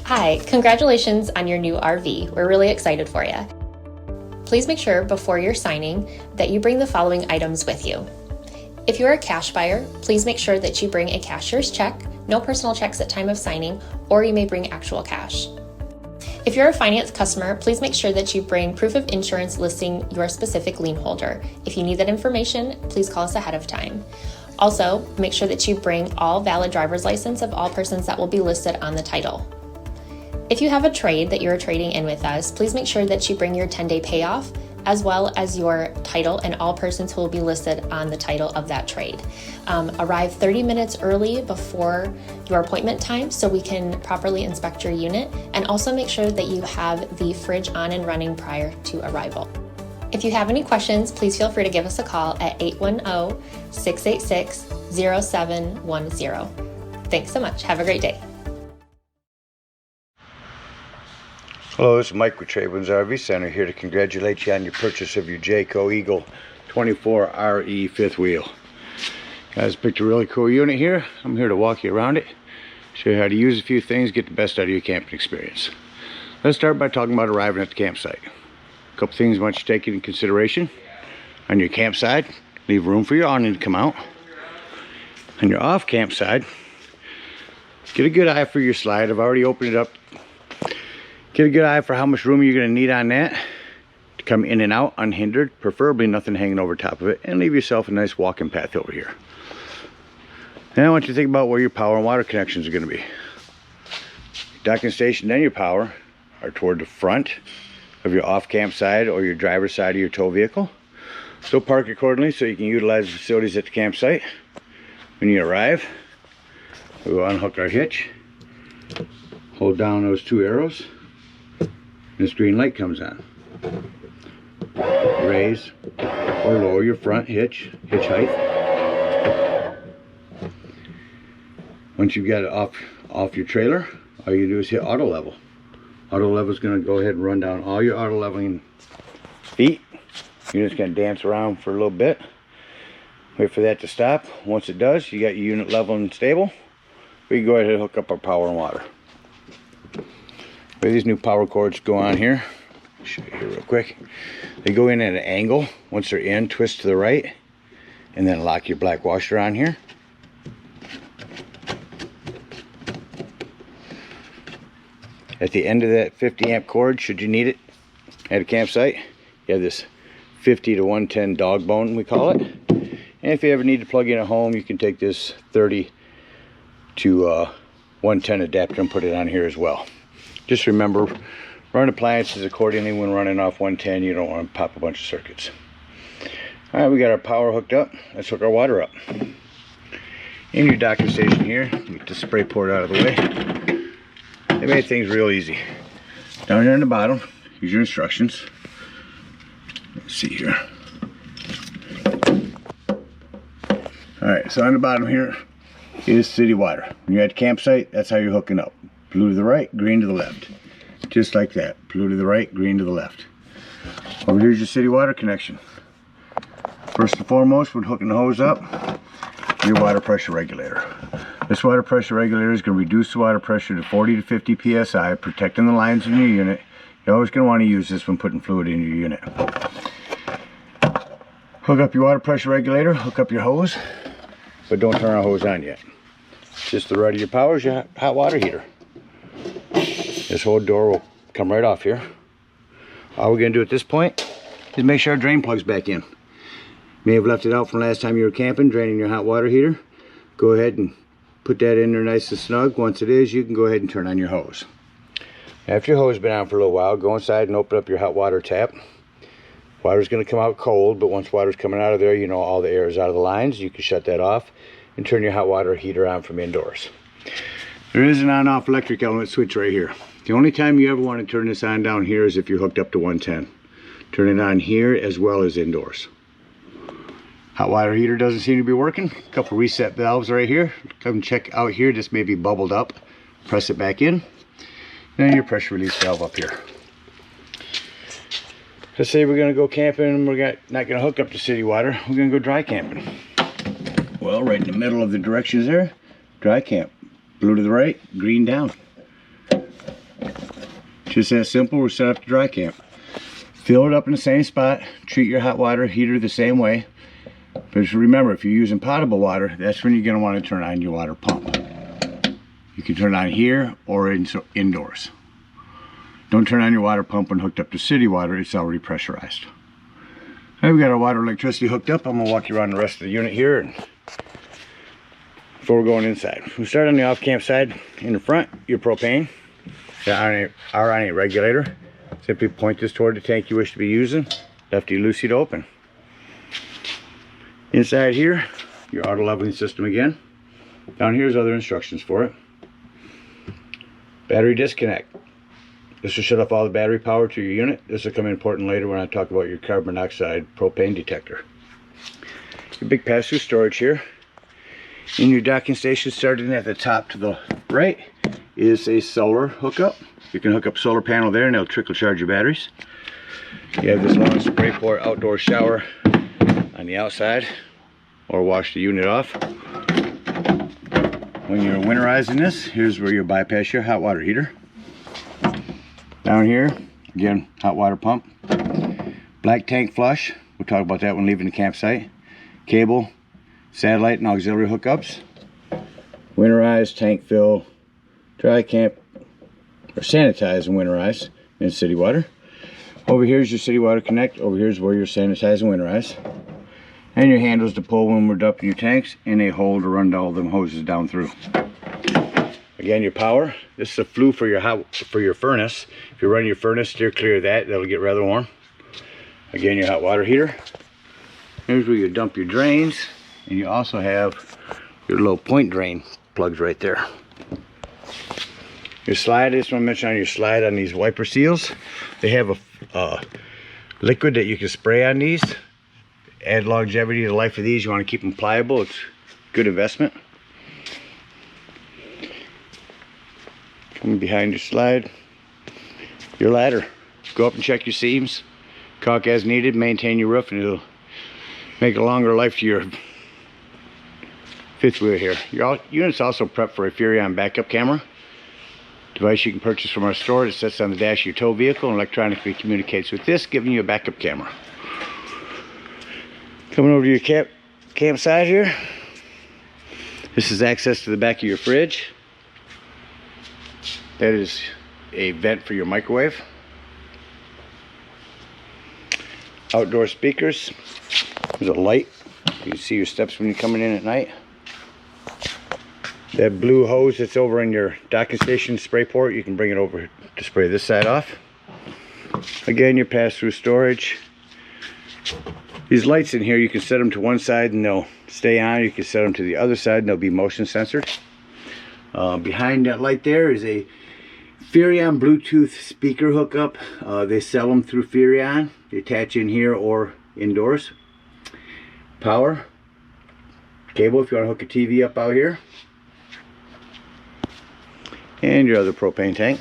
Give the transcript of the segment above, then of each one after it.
Hi, congratulations on your new RV. We're really excited for you. Please make sure before you're signing that you bring the following items with you. If you're a cash buyer, please make sure that you bring a cashier's check, no personal checks at time of signing, or you may bring actual cash. If you're a finance customer, please make sure that you bring proof of insurance listing your specific lien holder. If you need that information, please call us ahead of time. Also, make sure that you bring all valid driver's license of all persons that will be listed on the title. If you have a trade that you're trading in with us, please make sure that you bring your 10-day payoff as well as your title and all persons who will be listed on the title of that trade. Arrive 30 minutes early before your appointment time so we can properly inspect your unit, and also make sure that you have the fridge on and running prior to arrival. If you have any questions, please feel free to give us a call at 810-686-0710. Thanks so much. Have a great day. Hello, this is Mike with TradeWinds RV Center, here to congratulate you on your purchase of your Jayco Eagle 24RE fifth wheel. Guys, picked a really cool unit here. I'm here to walk you around it, show you how to use a few things, get the best out of your camping experience. Let's start by talking about arriving at the campsite. A couple things I want you to take into consideration. On your campsite, leave room for your awning to come out. On your off campsite, get a good eye for your slide. I've already opened it up. Get a good eye for how much room you're going to need on that to come in and out unhindered, preferably nothing hanging over top of it, and leave yourself a nice walking path over here. Then I want you to think about where your power and water connections are going to be. Your docking station and your power are toward the front of your off campsite or your driver's side of your tow vehicle. So park accordingly so you can utilize the facilities at the campsite. When you arrive, we'll unhook our hitch, hold down those two arrows, this green light comes on. Raise or lower your front hitch height. Once you've got it off your trailer, all you do is hit auto level. Auto level is going to go ahead and run down all your auto leveling feet. You're just going to dance around for a little bit. Wait for that to stop. Once it does, you got your unit level and stable. We can go ahead and hook up our power and water. These new power cords go on here. I'll show you here real quick. They go in at an angle. Once they're in, twist to the right, and then lock your black washer on here. At the end of that 50 amp cord, should you need it at a campsite, you have this 50 to 110 dog bone, we call it. And if you ever need to plug in at home, you can take this 30 to 110 adapter and put it on here as well. Just remember, run appliances accordingly when running off 110. You don't want to pop a bunch of circuits. All right, we got our power hooked up. Let's hook our water up. In your docking station here, get the spray port out of the way. They made things real easy. Down here on the bottom, here's your instructions. Let's see here. All right, so on the bottom here is city water. When you're at the campsite, that's how you're hooking up. Blue to the right, green to the left. Just like that. Blue to the right, green to the left. Over here's your city water connection. First and foremost, when hooking the hose up, your water pressure regulator. This water pressure regulator is going to reduce the water pressure to 40 to 50 psi, protecting the lines in your unit. You're always going to want to use this when putting fluid in your unit. Hook up your water pressure regulator, hook up your hose, but don't turn our hose on yet. Just the right of your power is your hot water heater. This whole door will come right off here. All we're going to do at this point is make sure our drain plug's back in. May have left it out from last time you were camping, draining your hot water heater. Go ahead and put that in there nice and snug. Once it is, you can go ahead and turn on your hose. After your hose has been on for a little while, go inside and open up your hot water tap. Water's going to come out cold, but once water's coming out of there, you know all the air is out of the lines. You can shut that off and turn your hot water heater on from indoors. There is an on-off electric element switch right here. The only time you ever want to turn this on down here is if you're hooked up to 110. Turn it on here as well as indoors. Hot water heater doesn't seem to be working. A couple reset valves right here. Come check out here. This may be bubbled up. Press it back in. And your pressure release valve up here. Let's say we're going to go camping and we're not going to hook up to city water. We're going to go dry camping. Well, right in the middle of the directions there, dry camp. Blue to the right, green down. Just that simple. We're set up to dry camp. Fill it up in the same spot. Treat your hot water heater the same way. But just remember, if you're using potable water, that's when you're going to want to turn on your water pump. You can turn it on here or indoors. Don't turn on your water pump when hooked up to city water. It's already pressurized. Now we've got our water and electricity hooked up. I'm going to walk you around the rest of the unit here and before we're going inside. We start on the off-camp side. In the front, your propane. The R98 regulator. Simply point this toward the tank you wish to be using. Lefty loosey to open. Inside here, your auto leveling system again. Down here's other instructions for it. Battery disconnect. This will shut off all the battery power to your unit. This will come in important later when I talk about your carbon monoxide propane detector. Your big pass-through storage here. In your docking station, starting at the top to the right, is a solar hookup. You can hook up a solar panel there and it'll trickle charge your batteries. You have this long spray port outdoor shower on the outside, or wash the unit off. When you're winterizing this, here's where you bypass your hot water heater. Down here, again, hot water pump. Black tank flush, we'll talk about that when leaving the campsite. Cable, satellite and auxiliary hookups. Winterize, tank fill, dry camp, or sanitize and winterize in city water. Over here is your city water connect. Over here is where you're sanitize and winterize. And your handles to pull when we're dumping your tanks, and a hole to run all them hoses down through. Again, your power. This is a flue for your furnace. If you run your furnace, steer clear of that. That'll get rather warm. Again, your hot water heater. Here's where you dump your drains, and you also have your little point drain plugs right there. Your slide, I just want to mention on your slide on these wiper seals, they have a liquid that you can spray on these. Add longevity to the life of these. You want to keep them pliable. It's a good investment. Coming behind your slide, your ladder. Go up and check your seams. Caulk as needed. Maintain your roof, and it'll make a longer life to your fifth wheel here. Your unit's also prepped for a Furrion backup camera. Device you can purchase from our store. It sits on the dash of your tow vehicle and electronically communicates with this, giving you a backup camera. Coming over to your campsite here. This is access to the back of your fridge. That is a vent for your microwave. Outdoor speakers. There's a light. You can see your steps when you're coming in at night. That blue hose that's over in your docking station spray port, you can bring it over to spray this side off. Again, your pass-through storage. These lights in here, you can set them to one side and they'll stay on. You can set them to the other side and they'll be motion censored. Behind that light there is a Furrion Bluetooth speaker hookup. They sell them through Furrion. They attach in here or indoors. Power. Cable if you want to hook a TV up out here. And your other propane tank.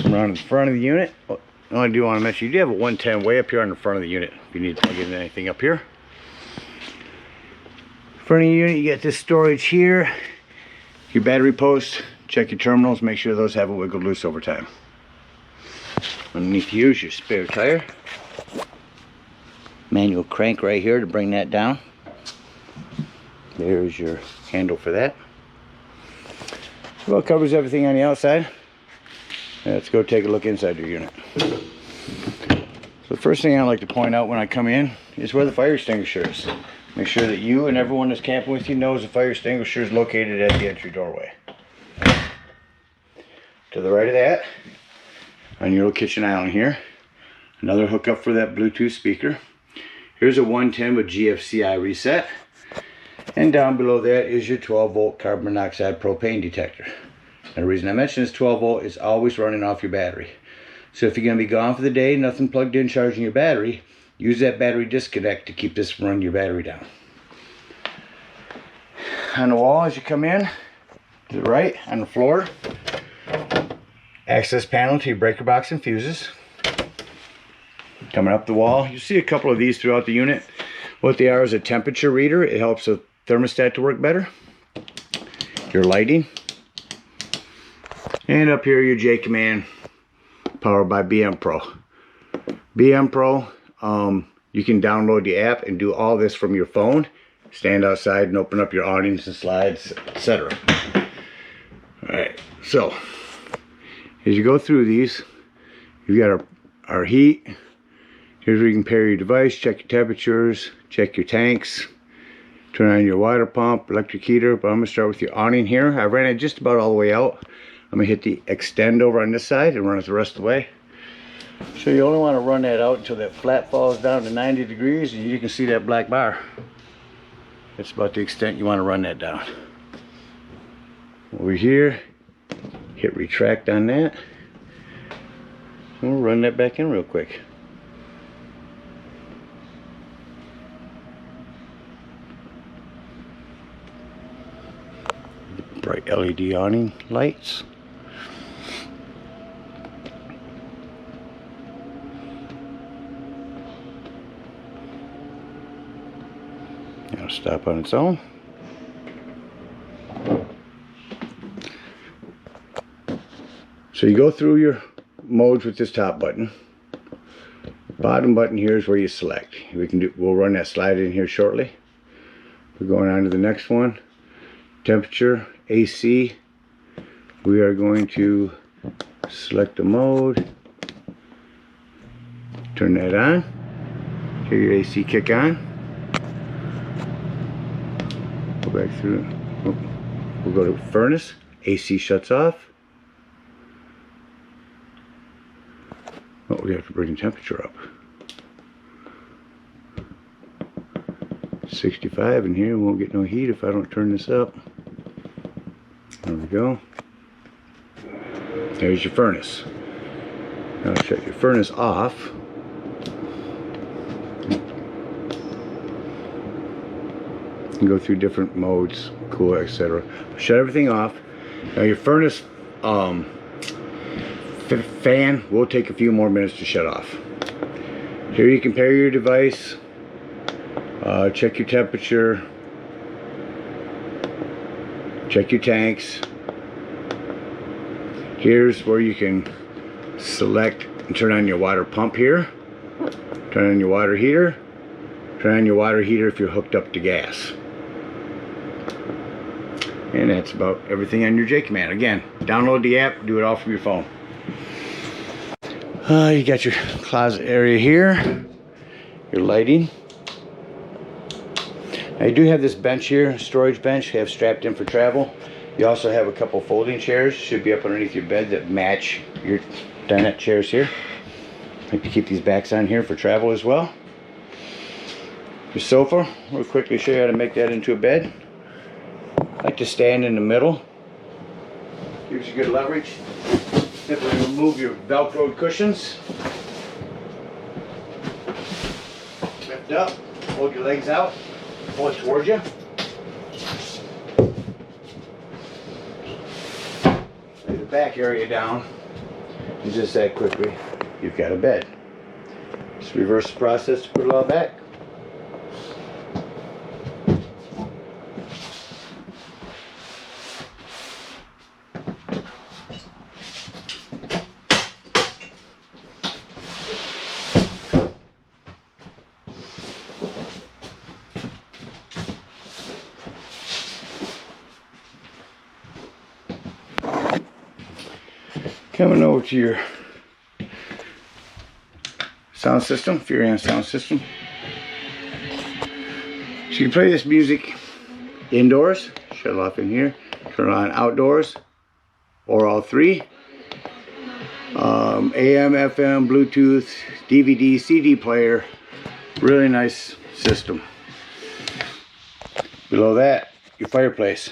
Around the front of the unit. I do want to mention, you do have a 110 way up here on the front of the unit if you need to plug in anything up here. Front of the unit, you got this storage here. Your battery post. Check your terminals. Make sure those haven't wiggled loose over time. Underneath you is your spare tire. Manual crank right here to bring that down. There's your handle for that. Well, it covers everything on the outside. Let's go take a look inside your unit. So the first thing I like to point out when I come in is where the fire extinguisher is. Make sure that you and everyone that's camping with you knows the fire extinguisher is located at the entry doorway. To the right of that, on your little kitchen island here, another hookup for that Bluetooth speaker. Here's a 110 with GFCI reset. And down below that is your 12 volt carbon monoxide propane detector. And the reason I mention this 12 volt is always running off your battery. So if you're going to be gone for the day, nothing plugged in charging your battery, use that battery disconnect to keep this from running your battery down. On the wall as you come in, to the right, on the floor, access panel to your breaker box and fuses. Coming up the wall, you see a couple of these throughout the unit. What they are is a temperature reader. It helps the thermostat to work better. Your lighting. And up here, your J command, powered by BM Pro. BM Pro, you can download the app and do all this from your phone. Stand outside and open up your awnings and slides, etc. Alright, so as you go through these, you've got our heat. Here's where you can pair your device, check your temperatures, check your tanks, turn on your water pump, electric heater. But I'm going to start with your awning here. I ran it just about all the way out. I'm going to hit the extend over on this side and run it the rest of the way. So you only want to run that out until that flat falls down to 90 degrees and you can see that black bar. That's about the extent you want to run that down. Over here, hit retract on that. And we'll run that back in real quick. Bright LED awning lights. Now stop on its own. So you go through your modes with this top button. Bottom button here is where you select. We'll run that slide in here shortly. We're going on to the next one. Temperature, AC. We are going to select the mode. Turn that on. Hear your AC kick on. Go back through. We'll go to furnace. AC shuts off. Oh, we have to bring the temperature up. 65 in here. Won't get no heat if I don't turn this up. There we go. There's your furnace. Now shut your furnace off. You can go through different modes, cool, etc. Shut everything off. Now your furnace fan will take a few more minutes to shut off. Here you can pair your device, check your temperature, check your tanks. Here's where you can select and turn on your water pump here, turn on your water heater, turn on your water heater if you're hooked up to gas. And that's about everything on your J command. Again, download the app, do it all from your phone. You got your closet area here, your lighting. Now you do have this bench here, storage bench, you have strapped in for travel. You also have a couple folding chairs, should be up underneath your bed, that match your dinette chairs here. I like to keep these backs on here for travel as well. Your sofa, we'll quickly show you how to make that into a bed. I like to stand in the middle. Gives you good leverage. Simply remove your Velcro cushions. Lift up, hold your legs out, pull it towards you. Lay the back area down. And just that quickly, you've got a bed. Just reverse the process to put it all back. Coming over to your sound system, if you're in a sound system. So you can play this music indoors, shut it off in here, turn it on outdoors, or all three. AM, FM, Bluetooth, DVD, CD player, really nice system. Below that, your fireplace.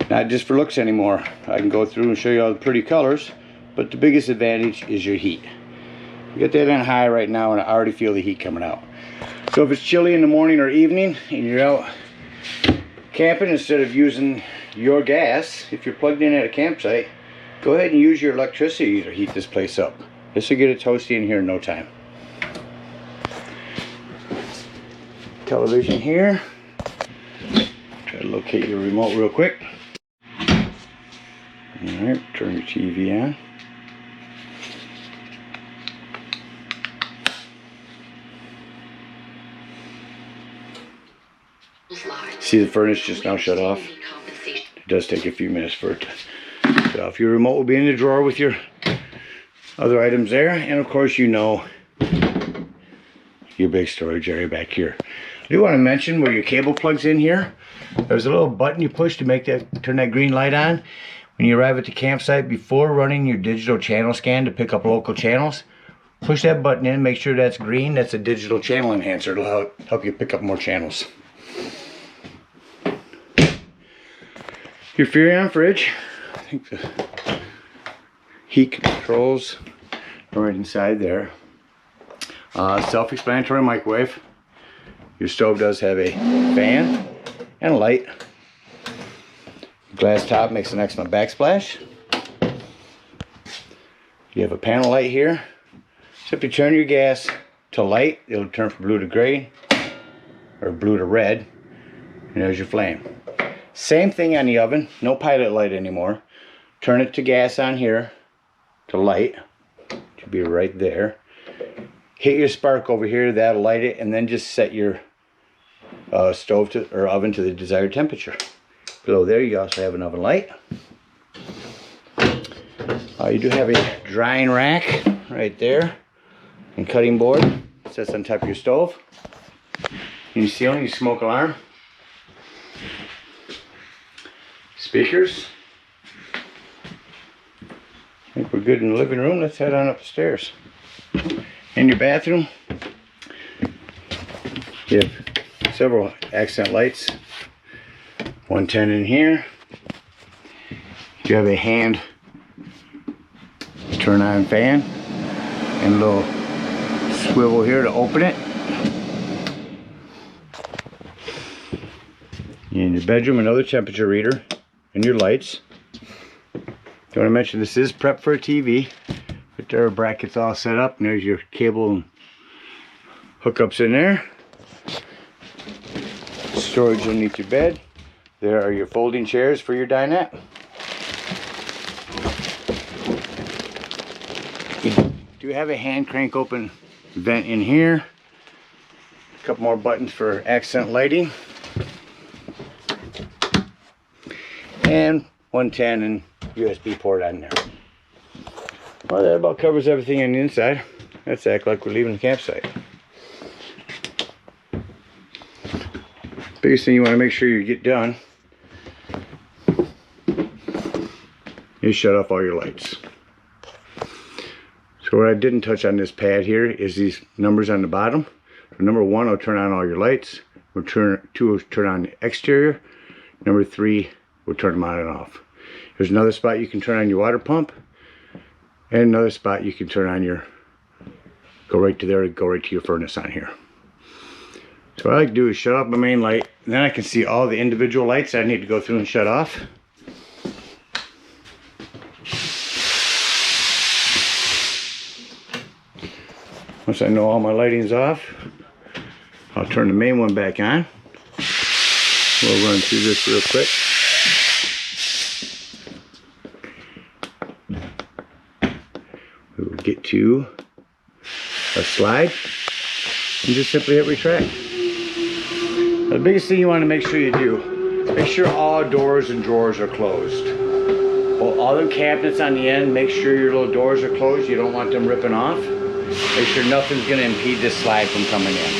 Not just for looks anymore. I can go through and show you all the pretty colors. But the biggest advantage is your heat. You get that on high right now and I already feel the heat coming out. So if it's chilly in the morning or evening and you're out camping, instead of using your gas, if you're plugged in at a campsite, go ahead and use your electricity to heat this place up. This will get it toasty in here in no time. Television here. Try to locate your remote real quick. Alright, Turn your TV on. See the furnace just now shut off? It does take a few minutes for it to shut off. Your remote will be in the drawer with your other items there, and of course you know your big storage area back here. I do want to mention where your cable plugs in here. There's a little button you push to make that turn that green light on. When you arrive at the campsite, before running your digital channel scan to pick up local channels, push that button in, make sure that's green. That's a digital channel enhancer. It'll help you pick up more channels. Your Furrion fridge, I think the heat controls are right inside there. Self-explanatory microwave. Your stove does have a fan and a light. Glass top makes an excellent backsplash. You have a panel light here. Simply turn your gas to light. It'll turn from blue to gray or blue to red, and there's your flame. Same thing on the oven, no pilot light anymore. Turn it to gas on here to light. It should be right there. Hit your spark over here, that'll light it, and then just set your stove or oven to the desired temperature. Below there you also have an oven light. You do have a drying rack right there and cutting board. It sits on top of your stove. In your ceiling, your smoke alarm. Speakers. I think we're good in the living room. Let's head on up the stairs. In your bathroom, you have several accent lights. 110 in here. You have a hand turn on fan and a little swivel here to open it. In your bedroom, another temperature reader and your lights. I want to mention this is prepped for a TV. But there are brackets all set up, and there's your cable and hookups in there. Storage underneath your bed. There are your folding chairs for your dinette. You do have a hand crank open vent in here. A couple more buttons for accent lighting. And 110 and USB port on there. Well, that about covers everything on the inside. Let's act like we're leaving the campsite. Biggest thing you want to make sure you get done is shut off all your lights. So what I didn't touch on this pad here is these numbers on the bottom. So number 1 will turn on all your lights. Number 2 will turn on the exterior. Number 3 will turn them on and off. There's another spot you can turn on your water pump. And another spot you can turn on your, go right to there, go right to your furnace on here. So what I like to do is shut off my main light, and then I can see all the individual lights I need to go through and shut off. Once I know all my lighting's off, I'll turn the main one back on. We'll run through this real quick. We will get to a slide and just simply hit retract. Now, the biggest thing you want to make sure you do, make sure all doors and drawers are closed. Well, all them cabinets on the end, make sure your little doors are closed. You don't want them ripping off. Make sure nothing's going to impede this slide from coming in.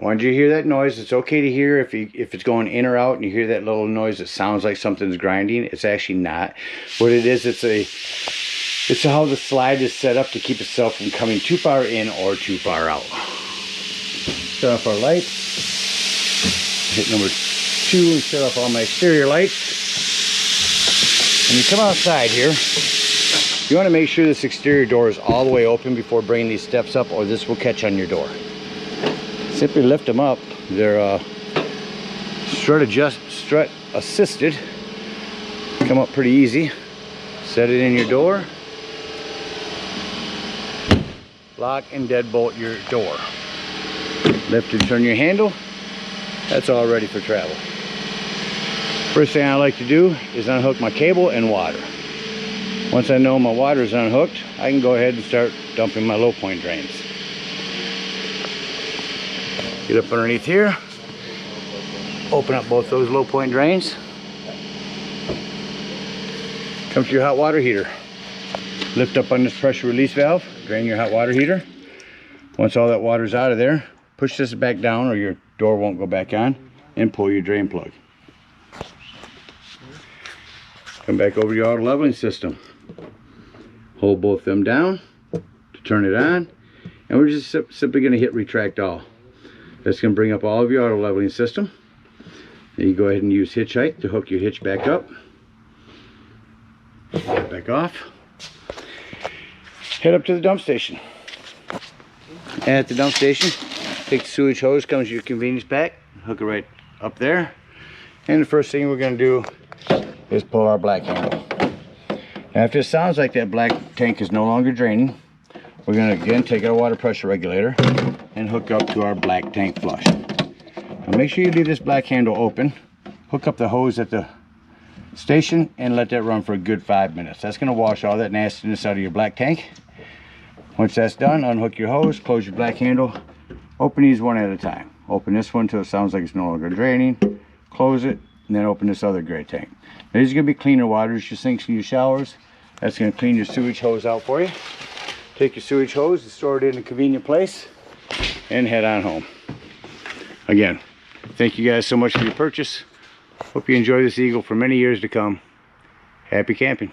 Once you hear that noise, it's okay to hear if it's going in or out and you hear that little noise that sounds like something's grinding. It's actually not. What it is, it's how the slide is set up to keep itself from coming too far in or too far out. Shut off our lights. Hit number 2 and shut off all my exterior lights. When you come outside here, you want to make sure this exterior door is all the way open before bringing these steps up, or this will catch on your door. Simply lift them up. They're strut assisted. Come up pretty easy. Set it in your door. lock and deadbolt your door. Lift and turn your handle. That's all ready for travel. First thing I like to do is unhook my cable and water. Once I know my water is unhooked, I can go ahead and start dumping my low point drains. Get up underneath here, open up both those low point drains. Come to your hot water heater. Lift up on this pressure release valve, drain your hot water heater. Once all that water's out of there, push this back down or your door won't go back on, and pull your drain plug. Come back over to your auto leveling system. Hold both of them down to turn it on, and we're just simply going to hit retract all. That's going to bring up all of your auto leveling system. Then you go ahead and use hitch height to hook your hitch back up. Back off. Head up to the dump station. At the dump station, take the sewage hose, comes with your convenience pack, hook it right up there. And the first thing we're going to do is pull our black handle. Now if it sounds like that black tank is no longer draining, we're going to again take our water pressure regulator and hook up to our black tank flush. Now make sure you leave this black handle open, hook up the hose at the station, and let that run for a good 5 minutes. That's going to wash all that nastiness out of your black tank. Once that's done, unhook your hose, close your black handle, open these one at a time. Open this one until it sounds like it's no longer draining, close it, and then open this other gray tank. Now these are going to be cleaner waters, your sinks and your showers. That's going to clean your sewage hose out for you. Take your sewage hose and store it in a convenient place and head on home. Again, thank you guys so much for your purchase. Hope you enjoy this Eagle for many years to come. Happy camping.